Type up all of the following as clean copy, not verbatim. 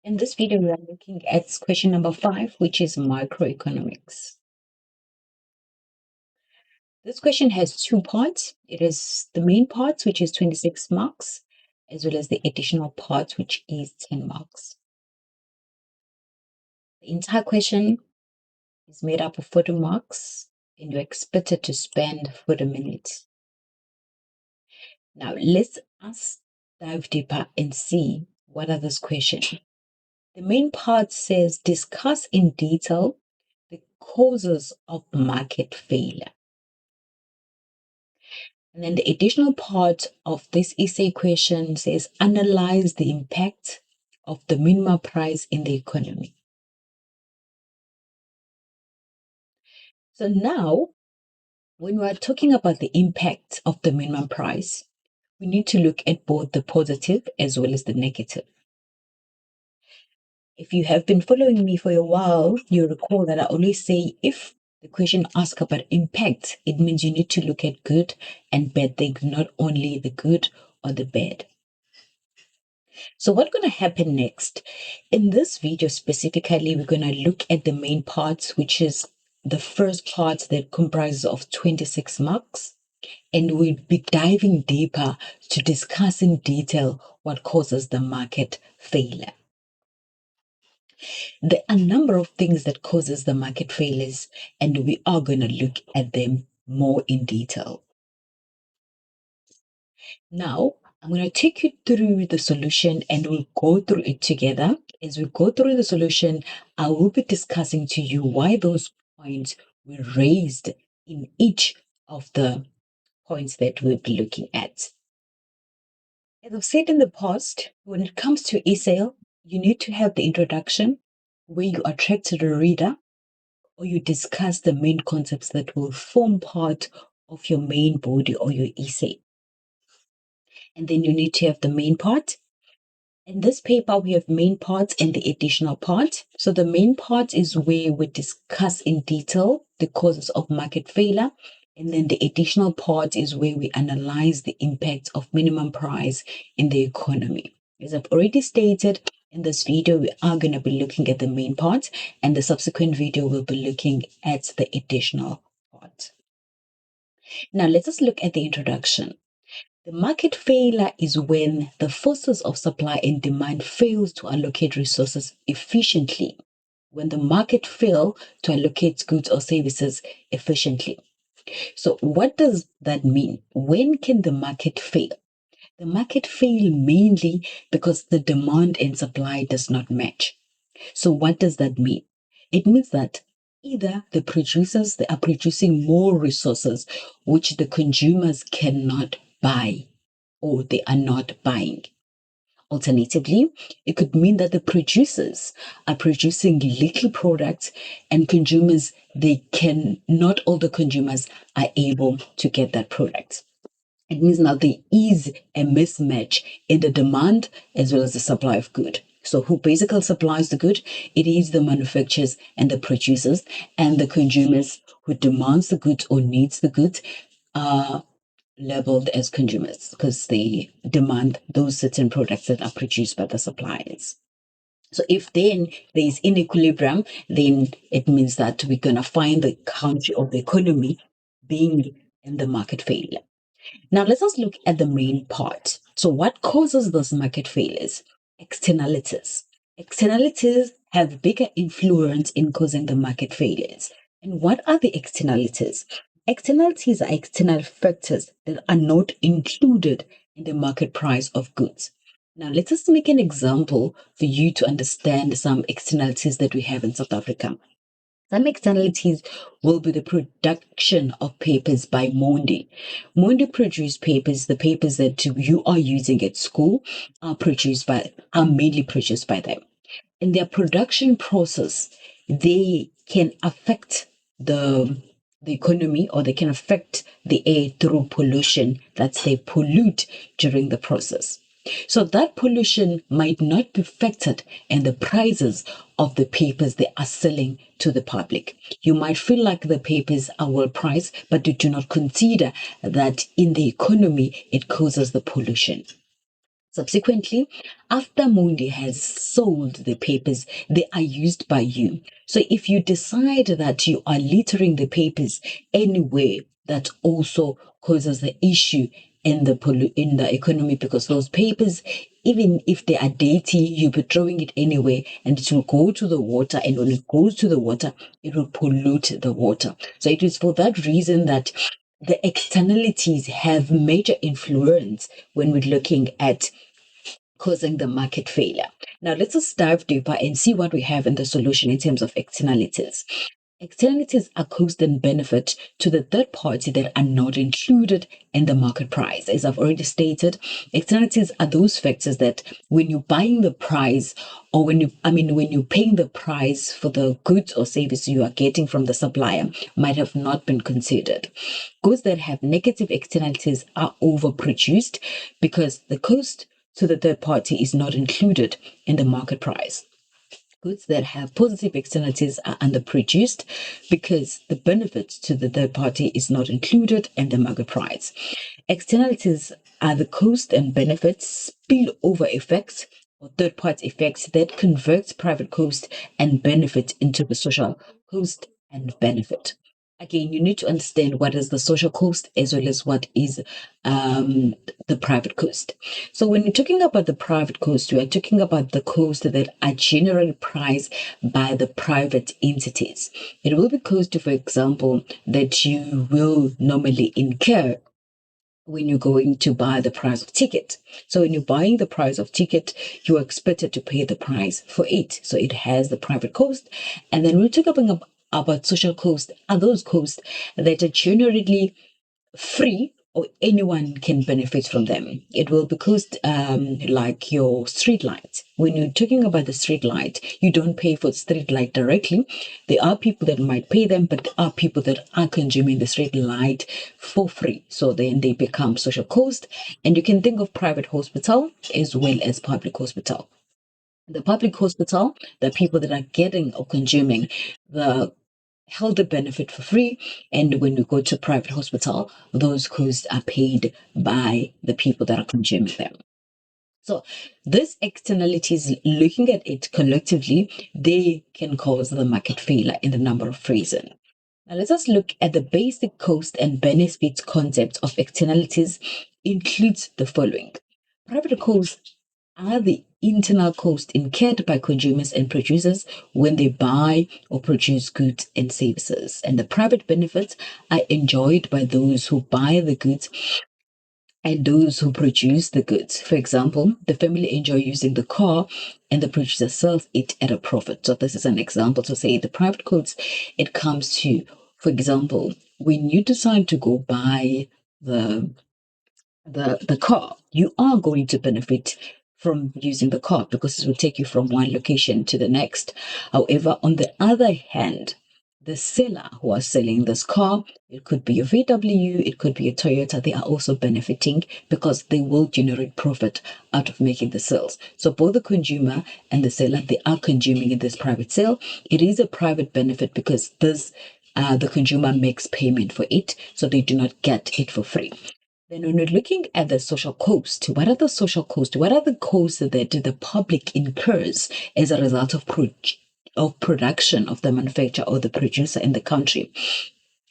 In this video, we are looking at question number 5, which is microeconomics. This question has two parts. It is the main part, which is 26 marks, as well as the additional part, which is 10 marks. The entire question is made up of 40 marks, and you're expected to spend 40 minutes. Now, let us dive deeper and see what are this question. The main part says, discuss in detail the causes of market failure. And then the additional part of this essay question says, analyze the impact of the minimum price in the economy. So now, when we are talking about the impact of the minimum price, we need to look at both the positive as well as the negative. If you have been following me for a while, you recall that I always say if the question asks about impact, it means you need to look at good and bad things, not only the good or the bad. So what's going to happen next? In this video specifically, we're going to look at the main parts, which is the first part that comprises of 26 marks. And we'll be diving deeper to discuss in detail what causes the market failure. There are a number of things that causes the market failures, and we are going to look at them more in detail. Now, I'm going to take you through the solution and we'll go through it together. As we go through the solution, I will be discussing to you why those points were raised in each of the points that we'll be looking at. As I've said in the past, when it comes to essay, you need to have the introduction where you attract the reader or you discuss the main concepts that will form part of your main body or your essay. And then you need to have the main part. In this paper, we have main parts and the additional part. So the main part is where we discuss in detail the causes of market failure. And then the additional part is where we analyze the impact of minimum price in the economy. As I've already stated, in this video, we are going to be looking at the main part, and the subsequent video will be looking at the additional part. Now, let us look at the introduction. The market failure is when the forces of supply and demand fails to allocate resources efficiently, when the market fails to allocate goods or services efficiently. So what does that mean? When can the market fail? The market fail mainly because the demand and supply does not match. So what does that mean? It means that either the producers, they are producing more resources which the consumers cannot buy, or they are not buying. Alternatively, it could mean that the producers are producing little products and consumers, not all the consumers are able to get that product. It means now there is a mismatch in the demand as well as the supply of good. So who basically supplies the good? It is the manufacturers and the producers, and the consumers who demands the goods or needs the goods are labeled as consumers because they demand those certain products that are produced by the suppliers. So if then there is inequilibrium, then it means that we're going to find the country or the economy being in the market failure. Now let us look at the main part. So what causes those market failures? Externalities. Externalities have bigger influence in causing the market failures. And what are the externalities? Externalities are external factors that are not included in the market price of goods. Now, let us make an example for you to understand some externalities that we have in South Africa. Some externalities will be the production of papers by Mondi. Mondi produce papers, the papers that you are using at school are mainly produced by them. In their production process, they can affect the economy, or they can affect the air through pollution that they pollute during the process. So that pollution might not be factored in the prices of the papers they are selling to the public. You might feel like the papers are well priced, but you do not consider that in the economy it causes the pollution. Subsequently, after Mondi has sold the papers, they are used by you. So if you decide that you are littering the papers anywhere, that also causes the issue in in the economy, because those papers, even if they are dirty, you'll be throwing it anyway, and it will go to the water, and when it goes to the water, it will pollute the water. So it is for that reason that the externalities have major influence when we're looking at causing the market failure. Now, let's just dive deeper and see what we have in the solution in terms of externalities. Externalities are cost and benefit to the third party that are not included in the market price. As I've already stated, externalities are those factors that when you're buying the price, or when you're paying the price for the goods or service you are getting from the supplier, might have not been considered. Goods that have negative externalities are overproduced because the cost to the third party is not included in the market price. Goods that have positive externalities are underproduced because the benefit to the third party is not included in the market price. Externalities are the cost and benefits spillover effects or third party effects that converts private cost and benefit into the social cost and benefit. Again, you need to understand what is the social cost as well as what is the private cost. So, when you're talking about the private cost, we are talking about the cost that are generally priced by the private entities. It will be cost, for example, that you will normally incur when you're going to buy the price of ticket. So when you're buying the price of ticket, you're expected to pay the price for it. So it has the private cost. And then we're talking about social cost. Are those costs that are generally free or anyone can benefit from them? It will be cost like your street light. When you're talking about the street light, you don't pay for street light directly. There are people that might pay them, but there are people that are consuming the street light for free. So then they become social cost. And you can think of private hospital as well as public hospital. The public hospital, the people that are getting or consuming the health benefit for free. And when we go to private hospital, those costs are paid by the people that are consuming them. So these externalities, looking at it collectively, they can cause the market failure in the number of reasons. Now let us look at the basic cost and benefit concept of externalities includes the following. Private costs are the internal costs incurred by consumers and producers when they buy or produce goods and services. And the private benefits are enjoyed by those who buy the goods and those who produce the goods. For example, the family enjoy using the car and the producer sells it at a profit. So this is an example to say the private goods, it comes to, for example, when you decide to go buy the the car, you are going to benefit from using the car because it will take you from one location to the next. However, on the other hand, the seller who are selling this car, it could be a VW, it could be a Toyota, they are also benefiting because they will generate profit out of making the sales. So both the consumer and the seller, they are consuming in this private sale. It is a private benefit because this the consumer makes payment for it, so they do not get it for free. Then, when we're looking at the social cost, what are the social costs? What are the costs that the public incurs as a result of production of the manufacturer or the producer in the country?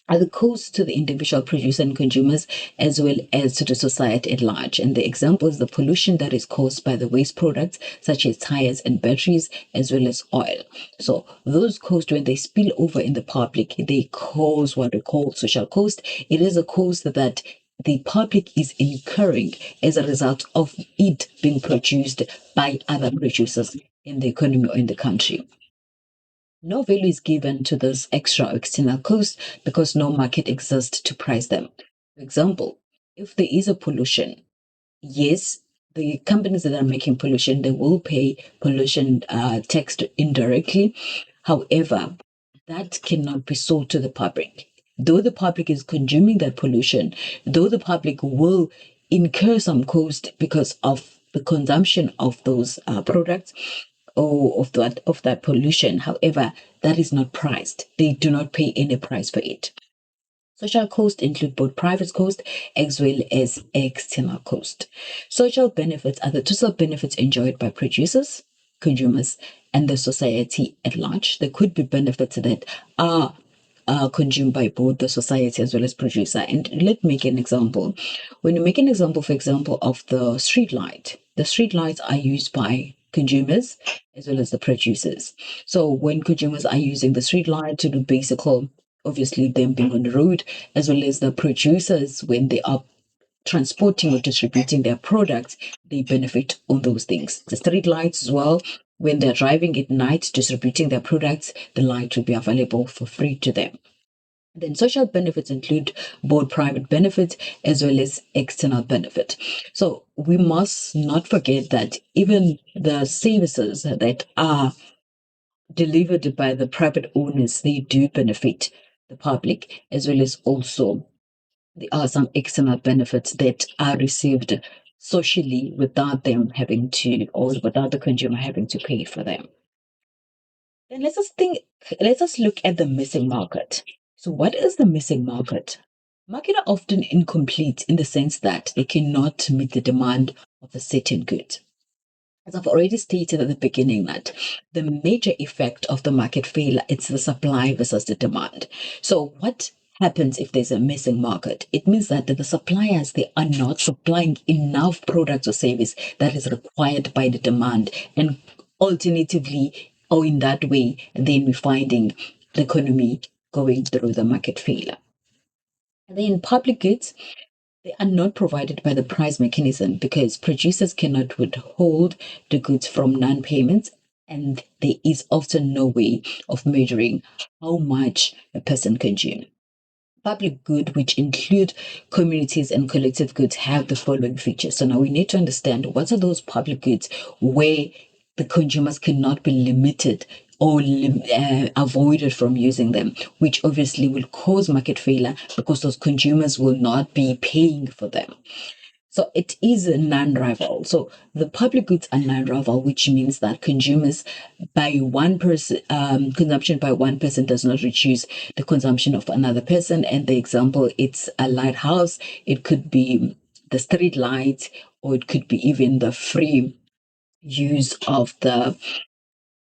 Are the costs to the individual producer and consumers as well as to the society at large. And the example is the pollution that is caused by the waste products such as tires and batteries as well as oil. So those costs, when they spill over in the public, they cause what we call social cost. It is a cost that the public is incurring as a result of it being produced by other producers in the economy or in the country. No value is given to this extra external cost because no market exists to price them. For example, if there is a pollution, yes, the companies that are making pollution, they will pay pollution tax indirectly. However, that cannot be sold to the public. Though the public is consuming that pollution, though the public will incur some cost because of the consumption of those products or of that pollution. However, that is not priced. They do not pay any price for it. Social costs include both private costs as well as external costs. Social benefits are the total benefits enjoyed by producers, consumers, and the society at large. There could be benefits that are consumed by both the society as well as producer. And let's make an example. When you make an example, for example, of the street lights are used by consumers as well as the producers. So when consumers are using the street light to do basic, obviously them being on the road, as well as the producers when they are transporting or distributing their products, they benefit on those things. The street lights as well, when they're driving at night distributing their products, the light will be available for free to them. Then social benefits include both private benefits as well as external benefit. So we must not forget that even the services that are delivered by the private owners, they do benefit the public, as well as also there are some external benefits that are received socially without them having to, or without the consumer having to pay for them. Then let us look at the missing market. So what is the missing market? Markets are often incomplete in the sense that they cannot meet the demand of a certain good. As I've already stated at the beginning, that the major effect of the market failure is the supply versus the demand. So what happens if there's a missing market? It means that the suppliers, they are not supplying enough products or service that is required by the demand. And alternatively, or in that way, then we're finding the economy going through the market failure. And then public goods, they are not provided by the price mechanism because producers cannot withhold the goods from non payments, and there is often no way of measuring how much a person consumes. Public good, which include communities and collective goods, have the following features. So now we need to understand what are those public goods where the consumers cannot be limited or avoided from using them, which obviously will cause market failure because those consumers will not be paying for them. So it is a non-rival. So the public goods are non-rival, which means that consumers by one person, consumption by one person does not reduce the consumption of another person. And the example, it's a lighthouse. It could be the street lights, or it could be even the free use of the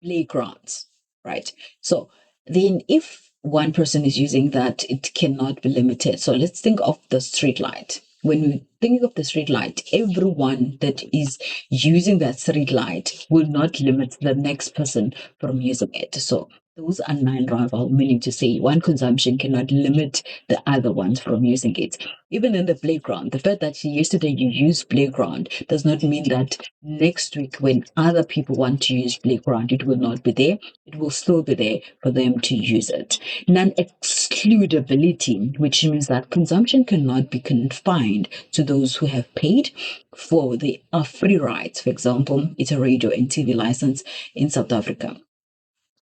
playgrounds, right? So then if one person is using that, it cannot be limited. So let's think of the street light. When we think of the street light, everyone that is using that street light will not limit the next person from using it. So those are non-rival, meaning to say one consumption cannot limit the other ones from using it. Even in the playground, the fact that yesterday you used playground does not mean that next week when other people want to use playground, it will not be there. It will still be there for them to use it. Non-excludability, which means that consumption cannot be confined to those who have paid for the free rights. For example, it's a radio and TV license in South Africa.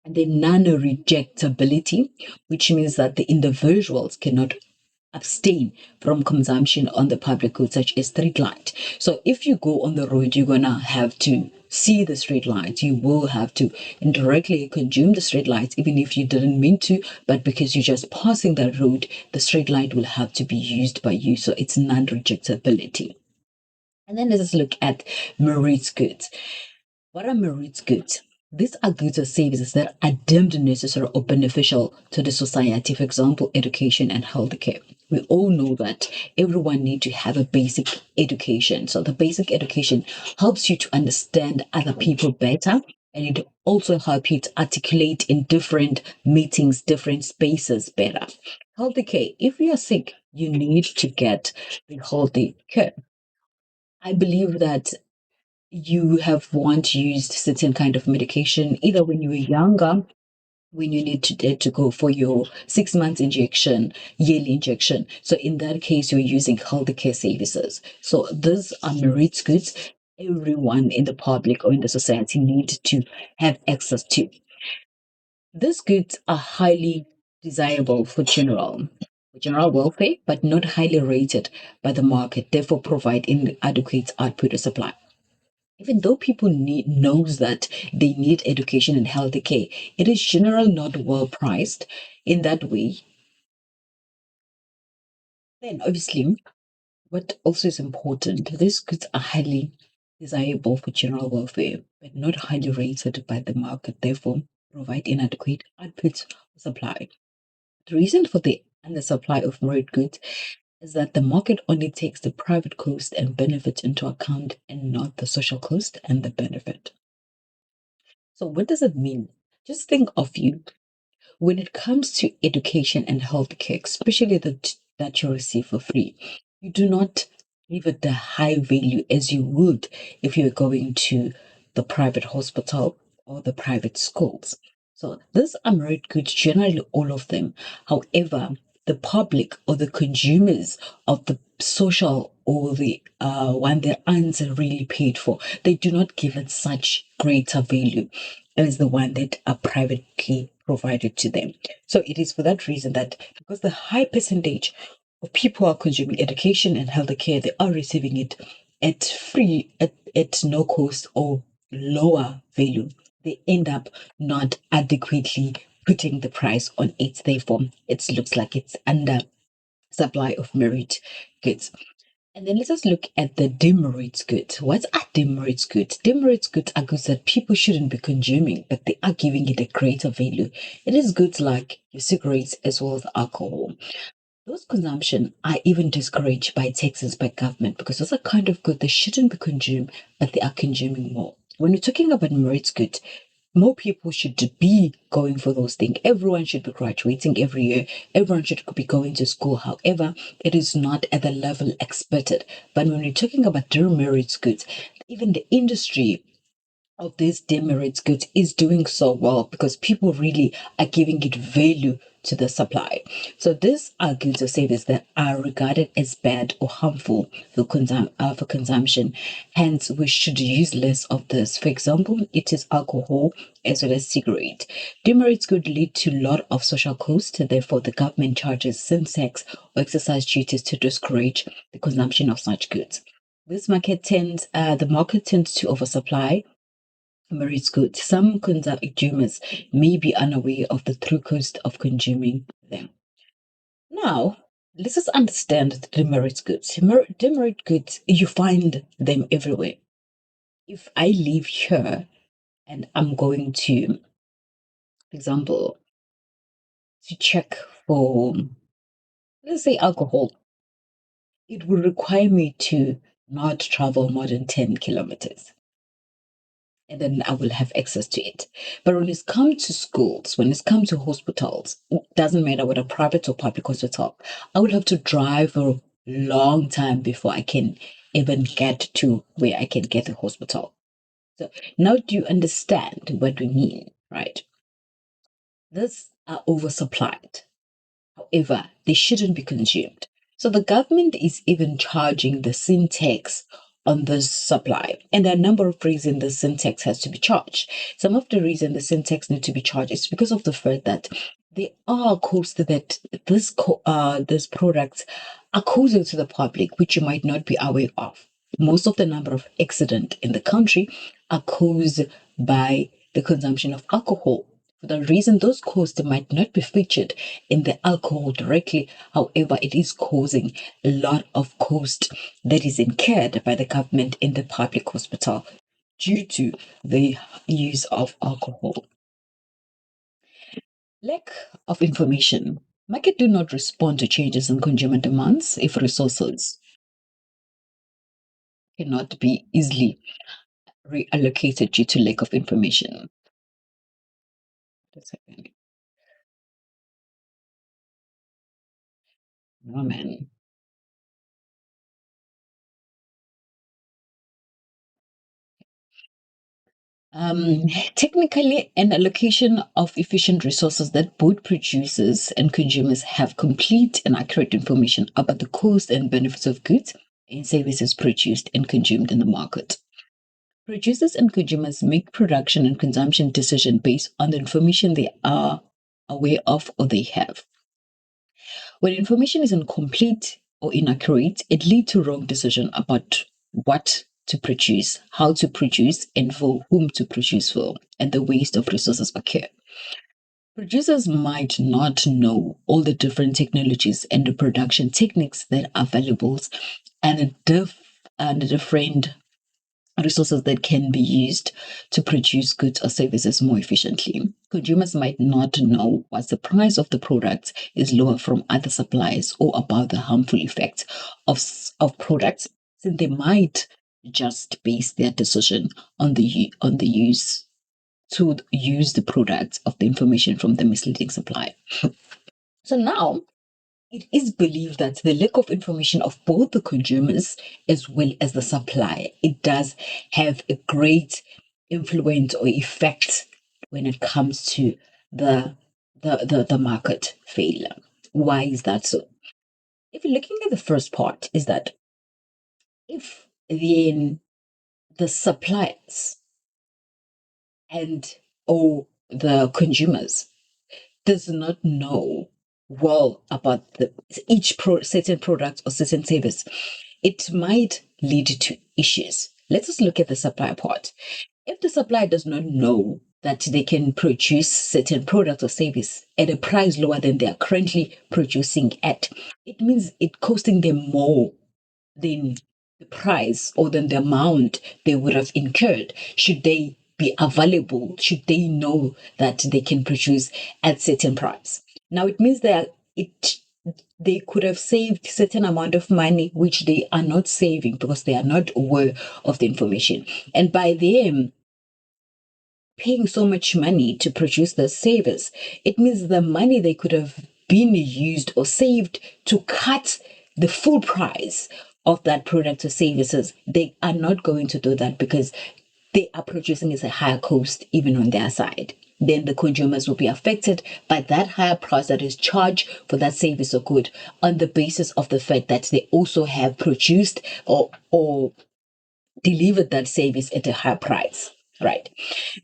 And then non-rejectability, which means that the individuals cannot abstain from consumption on the public goods such as street light. So if you go on the road, you're gonna have to see the street lights. You will have to indirectly consume the street lights, even if you didn't mean to, but because you're just passing that road, the street light will have to be used by you. So it's non-rejectability. And then let's look at Marit's goods. What are Marit's goods? These are goods or services that are deemed necessary or beneficial to the society, for example, education and healthcare. We all know that everyone needs to have a basic education. So the basic education helps you to understand other people better, and it also helps you to articulate in different meetings, different spaces better. Healthcare, if you are sick, you need to get the healthy care. I believe that you have once used certain kind of medication, either when you were younger, when you need to go for your 6 months injection, yearly injection. So in that case, you're using healthcare services. So these are Merit's goods everyone in the public or in the society need to have access to. These goods are highly desirable for general welfare, but not highly rated by the market, therefore provide inadequate output or supply. Even though people knows that they need education and health care, it is generally not well priced in that way. Then, obviously, what also is important, these goods are highly desirable for general welfare, but not highly rated by the market, therefore, provide inadequate output or supply. The reason for the undersupply of merit goods is that the market only takes the private cost and benefit into account and not the social cost and the benefit. So, what does it mean? Just think of you when it comes to education and healthcare, especially that you receive for free. You do not give it the high value as you would if you're going to the private hospital or the private schools. So these are merit goods, generally all of them. However, the public or the consumers of the social or the one that aren't really paid for, they do not give it such greater value as the one that are privately provided to them. So it is for that reason that because the high percentage of people are consuming education and healthcare, they are receiving it at free, at no cost or lower value. They end up not adequately putting the price on it. Therefore, it looks like it's under supply of merit goods. And then let us look at the demerits goods. What are demerits goods? Demerits goods are goods that people shouldn't be consuming, but they are giving it a greater value. It is goods like your cigarettes as well as alcohol. Those consumption are even discouraged by taxes by government because those are kind of good they shouldn't be consumed, but they are consuming more. When we're talking about merits goods, more people should be going for those things. Everyone should be graduating every year. Everyone should be going to school. However, it is not at the level expected. But when we're talking about demerits goods, even the industry of these demerits goods is doing so well because people really are giving it value to the supply. So these are goods or services that are regarded as bad or harmful for consumption. Hence, we should use less of this. For example, it is alcohol as well as cigarette. Demerits could lead to a lot of social cost. Therefore, the government charges sin tax or exercise duties to discourage the consumption of such goods. The market tends to oversupply merits goods. Some consumers may be unaware of the true cost of consuming them. Now, let's just understand the demerit goods. Demerit goods, you find them everywhere. If I live here and I'm going to, for example, to check for, let's say, alcohol, it will require me to not travel more than 10 kilometers. And then I will have access to it. But when it's come to schools, when it's come to hospitals, it doesn't matter whether private or public hospital, I would have to drive for a long time before I can even get to where I can get a hospital. So now do you understand what we mean, right? These are oversupplied. However, they shouldn't be consumed. So the government is even charging the sin tax on this supply. And there are a number of reasons the sin tax has to be charged. Some of the reason the sin tax need to be charged is because of the fact that there are costs that these products are causing to the public, which you might not be aware of. Most of the number of accidents in the country are caused by the consumption of alcohol. For the reason those costs might not be featured in the alcohol directly, however, it is causing a lot of cost that is incurred by the government in the public hospital due to the use of alcohol. Lack of information. Market do not respond to changes in consumer demands if resources cannot be easily reallocated due to lack of information. Just a second. Oh man. Um, Technically, an allocation of efficient resources that both producers and consumers have complete and accurate information about the cost and benefits of goods and services produced and consumed in the market. Producers and consumers make production and consumption decisions based on the information they are aware of or they have. When information is incomplete or inaccurate, it leads to wrong decision about what to produce, how to produce, and for whom to produce for, and the waste of resources occur. Producers might not know all the different technologies and the production techniques that are available and the different resources that can be used to produce goods or services more efficiently. Consumers might not know what the price of the product is lower from other suppliers or about the harmful effects of products, since they might just base their decision on the use to use the product of the information from the misleading supplier. So now it is believed that the lack of information of both the consumers as well as the supplier, it does have a great influence or effect when it comes to the market failure. Why is that so? If you're looking at the first part, is that if then the suppliers and or the consumers does not know well about each certain product or certain service, it might lead to issues. Let us look at the supply part. If the supplier does not know that they can produce certain product or service at a price lower than they are currently producing at, it means it costing them more than the price or than the amount they would have incurred should they be available, should they know that they can produce at certain price. Now it means that they could have saved certain amount of money which they are not saving because they are not aware of the information. And by them paying so much money to produce the service, it means the money they could have been used or saved to cut the full price of that product or services. They are not going to do that because they are producing at a higher cost even on their side. Then the consumers will be affected by that higher price that is charged for that service or good on the basis of the fact that they also have produced or delivered that service at a higher price, right?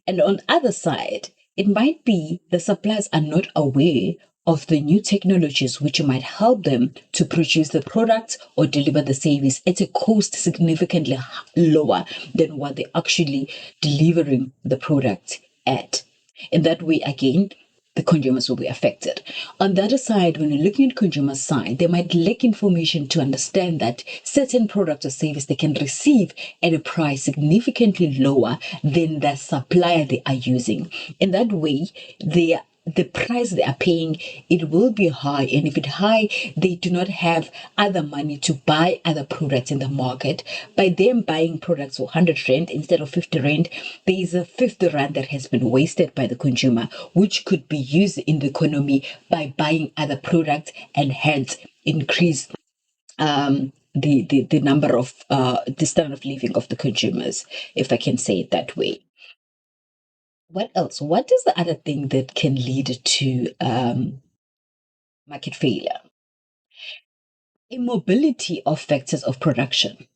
And on the other side, it might be the suppliers are not aware of the new technologies which might help them to produce the product or deliver the service at a cost significantly lower than what they're actually delivering the product at. In that way, again, the consumers will be affected. On the other side, when you're looking at consumer side, they might lack information to understand that certain products or service they can receive at a price significantly lower than the supplier they are using. In that way, the price they are paying, it will be high, and if it's high, they do not have other money to buy other products in the market. By them buying products for 100 rand instead of 50 rand, there is a 50 rand that has been wasted by the consumer, which could be used in the economy by buying other products and hence increase the number of the standard of living of the consumers, if I can say it that way. What else? What is the other thing that can lead to market failure? Immobility of factors of production.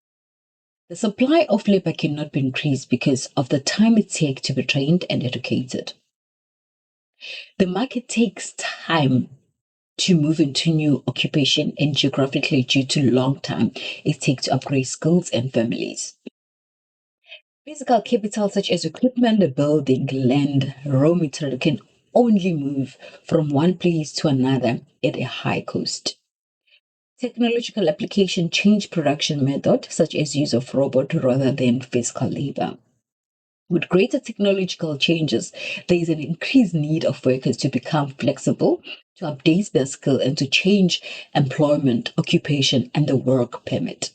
The supply of labor cannot be increased because of the time it takes to be trained and educated. The market takes time to move into new occupation and geographically due to long time it takes to upgrade skills and families. Physical capital such as equipment, building, land, raw material can only move from one place to another at a high cost. Technological application change production method, such as use of robot rather than physical labor. With greater technological changes, there is an increased need of workers to become flexible, to update their skill, and to change employment, occupation, and the work permit.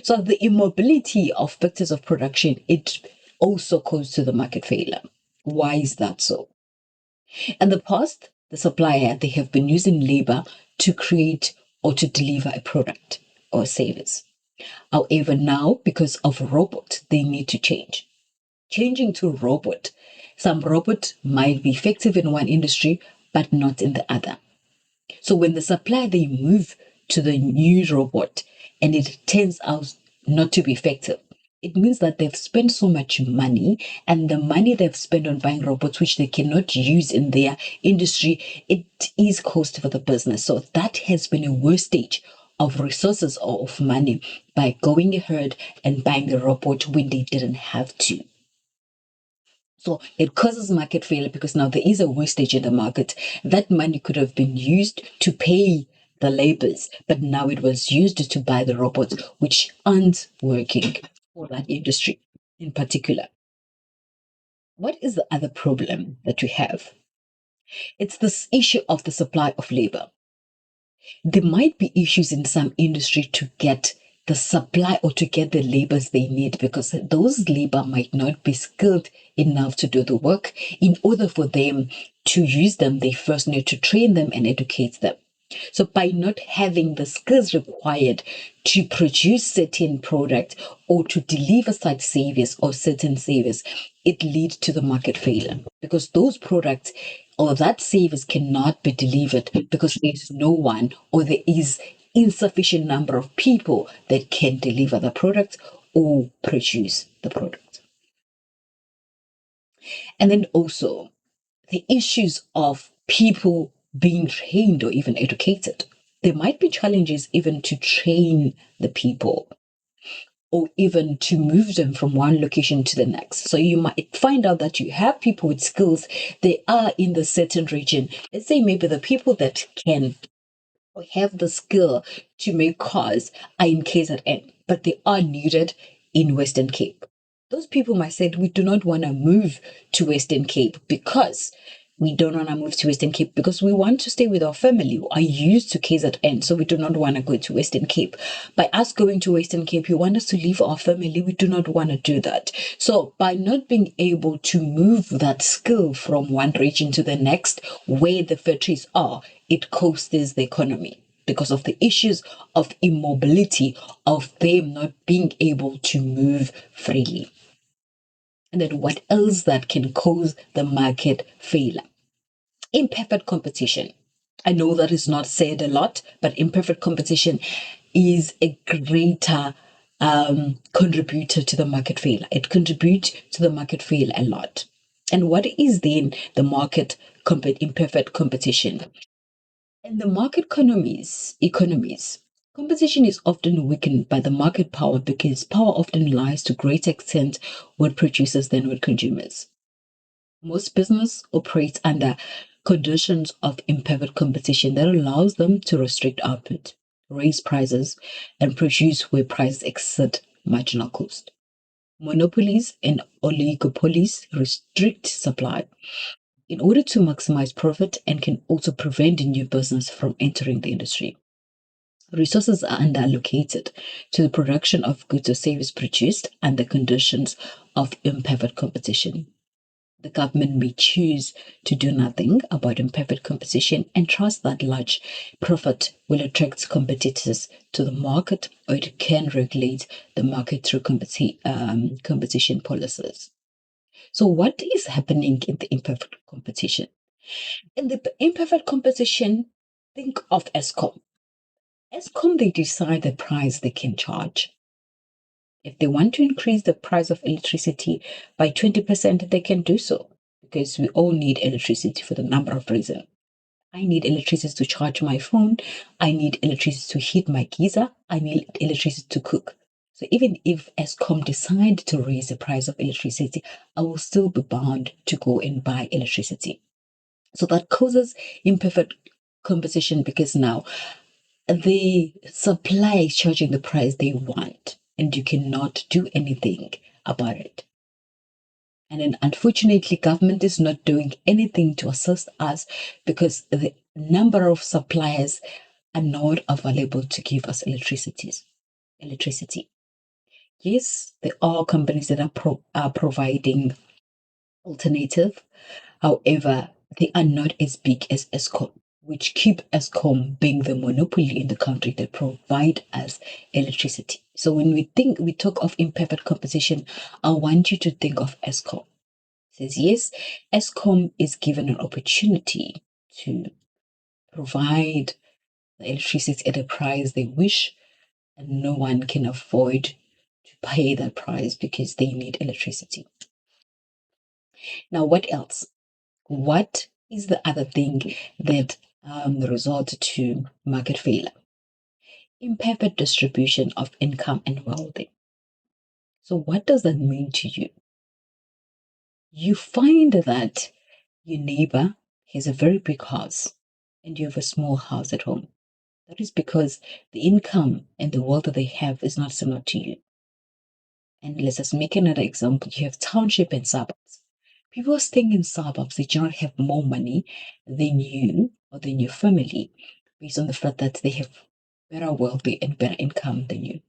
So the immobility of factors of production, it also goes to the market failure. Why is that so? In the past, the supplier, they have been using labor to create or to deliver a product or service. However, now, because of robot, they need to change. Changing to robot, some robot might be effective in one industry, but not in the other. So when the supplier, they move to the new robot and it turns out not to be effective, it means that they've spent so much money, and the money they've spent on buying robots which they cannot use in their industry, it is cost for the business. So that has been a wastage of resources or of money by going ahead and buying the robot when they didn't have to. So it causes market failure because now there is a wastage in the market. That money could have been used to pay the laborers, but now it was used to buy the robots, which aren't working for that industry in particular. What is the other problem that we have? It's this issue of the supply of labor. There might be issues in some industry to get the supply or to get the labors they need because those labor might not be skilled enough to do the work. In order for them to use them, they first need to train them and educate them. So by not having the skills required to produce certain product or to deliver such service or certain service, it leads to the market failure because those products or that service cannot be delivered because there's no one or there is insufficient number of people that can deliver the product or produce the product. And then also the issues of people being trained or even educated. There might be challenges even to train the people or even to move them from one location to the next. So you might find out that you have people with skills, they are in the certain region. Let's say maybe the people that can or have the skill to make cars are in KZN, but they are needed in Western Cape. Those people might say, we do not want to move to Western Cape because we don't want to move to Western Cape because we want to stay with our family who are used to KZN, so we do not want to go to Western Cape. By us going to Western Cape, you want us to leave our family. We do not want to do that. So by not being able to move that skill from one region to the next where the factories are, it costs the economy because of the issues of immobility, of them not being able to move freely. And then what else that can cause the market failure? Imperfect competition. I know that is not said a lot, but imperfect competition is a greater contributor to the market failure. It contributes to the market failure a lot. And what is then the imperfect competition? In the market economies, competition is often weakened by the market power because power often lies to greater extent with producers than with consumers. Most business operates under conditions of imperfect competition that allows them to restrict output, raise prices, and produce where prices exceed marginal cost. Monopolies and oligopolies restrict supply in order to maximize profit and can also prevent new business from entering the industry. Resources are underallocated to the production of goods or services produced under conditions of imperfect competition. The government may choose to do nothing about imperfect competition and trust that large profit will attract competitors to the market, or it can regulate the market through competition policies. So, what is happening in the imperfect competition? In the imperfect competition, think of ESCOM. ESCOM, they decide the price they can charge. If they want to increase the price of electricity by 20%, they can do so because we all need electricity for the number of reasons. I need electricity to charge my phone. I need electricity to heat my geyser. I need electricity to cook. So even if ESCOM decide to raise the price of electricity, I will still be bound to go and buy electricity. So that causes imperfect competition because now the supply is charging the price they want and you cannot do anything about it. And then unfortunately, government is not doing anything to assist us because the number of suppliers are not available to give us electricity. Yes, there are companies that are providing alternative. However, they are not as big as ESCOM, which keep ESCOM being the monopoly in the country that provide us electricity. So when we talk of imperfect competition, I want you to think of ESCOM. It says yes, ESCOM is given an opportunity to provide the electricity at a price they wish, and no one can afford to pay that price because they need electricity. Now, what else? What is the other thing that resulted to market failure? Imperfect distribution of income and wealth. So, what does that mean to you? You find that your neighbor has a very big house and you have a small house at home. That is because the income and the wealth that they have is not similar to you. And let's just make another example. You have township and suburbs. People staying in suburbs, they generally have more money than you or than your family based on the fact that they have better wealthy and better income than you.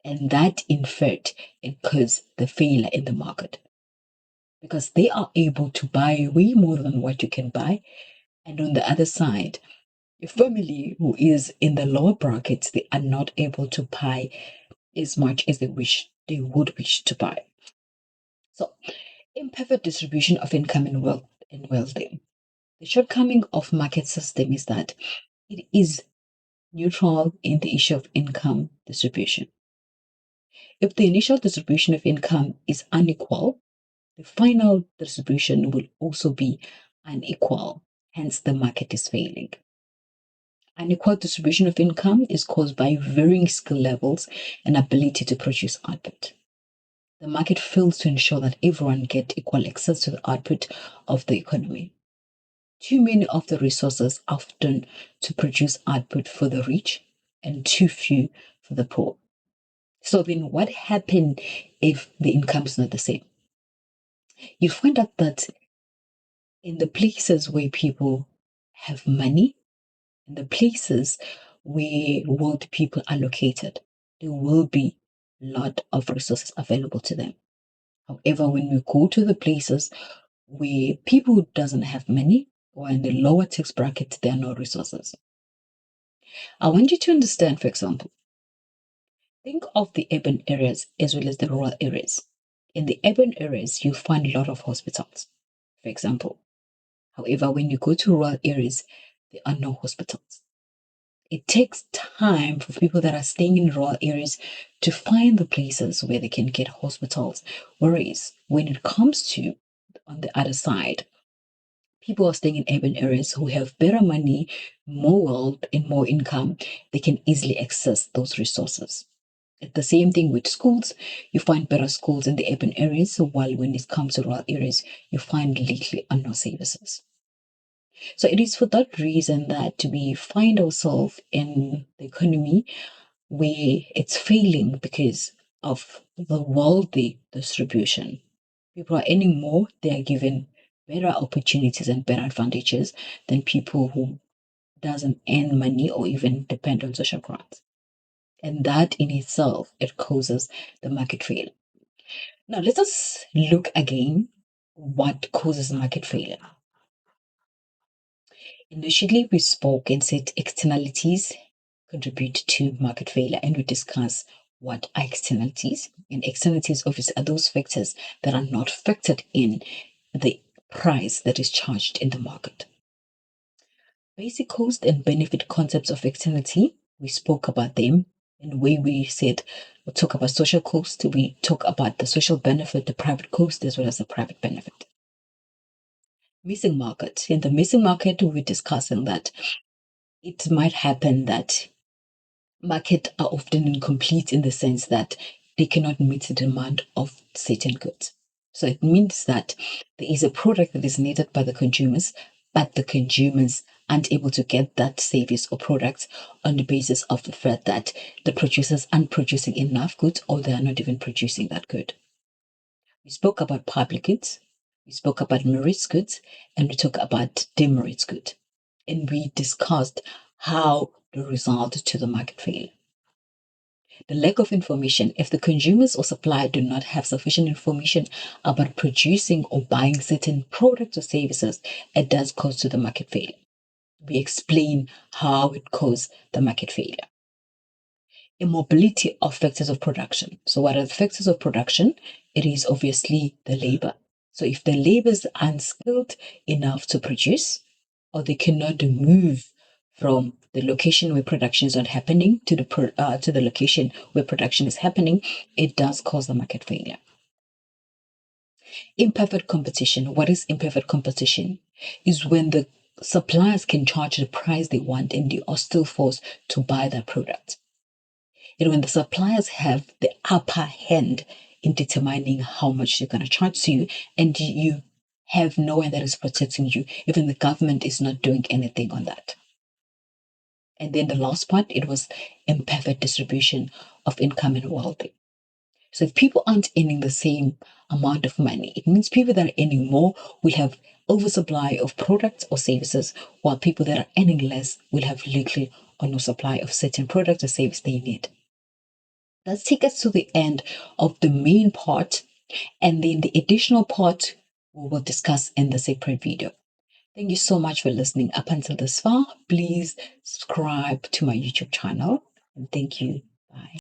And that, in fact, incurs the failure in the market because they are able to buy way more than what you can buy. And on the other side, your family who is in the lower brackets, they are not able to buy as much as they would wish to buy. So, imperfect distribution of income and wealth. The shortcoming of market system is that it is neutral in the issue of income distribution. If the initial distribution of income is unequal, the final distribution will also be unequal. Hence, the market is failing. Unequal distribution of income is caused by varying skill levels and ability to produce output. The market fails to ensure that everyone gets equal access to the output of the economy. Too many of the resources often to produce output for the rich and too few for the poor. So then what happens if the income is not the same? You find out that in the places where people have money, in the places where wealthy people are located, there will be a lot of resources available to them. However, when we go to the places where people who doesn't have money or in the lower tax bracket, there are no resources. I want you to understand, for example, think of the urban areas as well as the rural areas. In the urban areas, you find a lot of hospitals, for example. However, when you go to rural areas, there are no hospitals. It takes time for people that are staying in rural areas to find the places where they can get hospitals. Whereas when it comes to on the other side, people are staying in urban areas who have better money, more wealth, and more income. They can easily access those resources. It's the same thing with schools. You find better schools in the urban areas, while when it comes to rural areas, you find little or no services. So it is for that reason that we find ourselves in the economy where it's failing because of the wealthy distribution. People are earning more, they are given better opportunities and better advantages than people who doesn't earn money or even depend on social grants. And that in itself, it causes the market failure. Now let us look again what causes market failure. Initially, we spoke and said externalities contribute to market failure, and we discussed what are externalities. And externalities, obviously, are those factors that are not factored in the price that is charged in the market. Basic cost and benefit concepts of externality, we spoke about them in the way we said we talk about social cost, we talk about the social benefit, the private cost, as well as the private benefit. Missing market. In the missing market, we're discussing that it might happen that markets are often incomplete in the sense that they cannot meet the demand of certain goods. So it means that there is a product that is needed by the consumers, but the consumers aren't able to get that service or product on the basis of the fact that the producers aren't producing enough goods or they are not even producing that good. We spoke about public goods, we spoke about merits goods, and we talked about demerits goods. And we discussed how the result to the market failure. The lack of information. If the consumers or supplier do not have sufficient information about producing or buying certain products or services, it does cause to the market failure. We explain how it causes the market failure. Immobility of factors of production. So what are the factors of production? It is obviously the labor. So if the labor is unskilled enough to produce, or they cannot move from the location where production is not happening to the location where production is happening, it does cause the market failure. Imperfect competition. What is imperfect competition? Is when the suppliers can charge the price they want and they are still forced to buy that product. And when the suppliers have the upper hand in determining how much they're going to charge to you, and you have no one that is protecting you. Even the government is not doing anything on that. And then the last part, it was imperfect distribution of income and wealth. So if people aren't earning the same amount of money, it means people that are earning more will have oversupply of products or services, while people that are earning less will have little or no supply of certain products or services they need. Let's take us to the end of the main part, and then the additional part we will discuss in the separate video. Thank you so much for listening up until this far. Please subscribe to my YouTube channel, and thank you. Bye.